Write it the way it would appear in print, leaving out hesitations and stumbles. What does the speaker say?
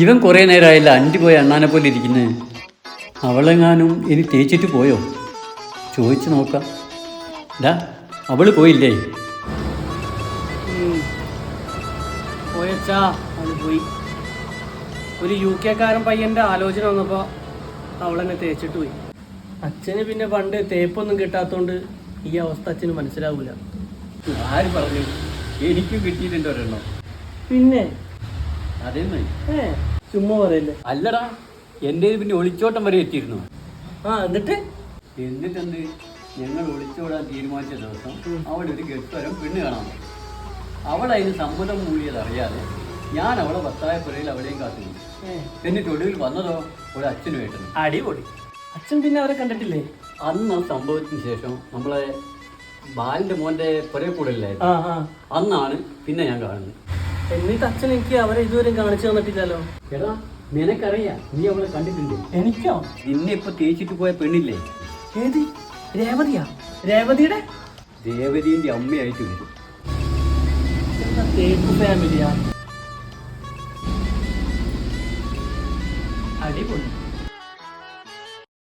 ഇവൻ കുറേ നേരമായില്ല അണ്ടി പോയ അണ്ണാനെ പോലെ ഇരിക്കുന്നത്. അവളെങ്ങാനും ഇനി തേച്ചിട്ട് പോയോ? ചോദിച്ചു നോക്കാം. ഡാ, അവള് പോയില്ലേ? പോയച്ചാ അവള് പോയി. ഒരു UK-കാരൻ പയ്യന്റെ ആലോചന വന്നപ്പോൾ അവളെന്നെ തേച്ചിട്ട് പോയി. അച്ഛന് പിന്നെ പണ്ട് തേപ്പൊന്നും കിട്ടാത്തോണ്ട് ഈ അവസ്ഥ അച്ഛന് മനസ്സിലാവൂല. ആര് പറഞ്ഞു? എനിക്കും കിട്ടിയിട്ടുണ്ട് ഒരെണ്ണം. പിന്നെ അതേന്ന് ചുമ്മാ പറയല്ലേ. അല്ലടാ, എൻ്റെ പിന്നെ ഒളിച്ചോട്ടം വരെ എത്തിയിരുന്നു. എന്നിട്ടെന്ത്, ഞങ്ങൾ ഒളിച്ചോടാൻ തീരുമാനിച്ച ദിവസം അവിടെ ഒരു ഗൾഫുകാരൻ പെണ്ണ് കാണാൻ പോയി. അവളതിന് സമ്മതം മൂടിയത് അറിയാതെ ഞാൻ അവളെ ഭർത്തായപ്പുരയിൽ അവിടെയും കാത്തുന്നു. എന്നിട്ട് ഒടുവിൽ വന്നതോ ഒരു അച്ഛനുമായിട്ടുണ്ട്. അടിപൊളി. അച്ഛൻ പിന്നെ അവരെ കണ്ടിട്ടില്ലേ? അന്ന് ആ സംഭവത്തിന് ശേഷം നമ്മളെ ബാലിന്റെ മോന്റെ പുരയെ കൂടല്ലായിരുന്നു. അന്നാണ് പിന്നെ ഞാൻ കാണുന്നത്. എന്നിട്ട് അച്ഛൻ എനിക്ക് അവരെ ഇതുവരെ കാണിച്ചു തന്നിട്ടില്ലല്ലോ. എടാ, നിനക്കറിയാം, നീ അവളെ കണ്ടിട്ടുണ്ട്. എനിക്കോ? നിന്നെ ഇപ്പൊ തേച്ചിട്ട് പോയ പെണ്ണില്ലേ? ഏത്? രേവതിയാ? രേവതിയുടെ രേവതിന്റെ അമ്മയായിട്ട് വരും. തേപ്പ് ഫാമിലിയാ? അടിപൊളി.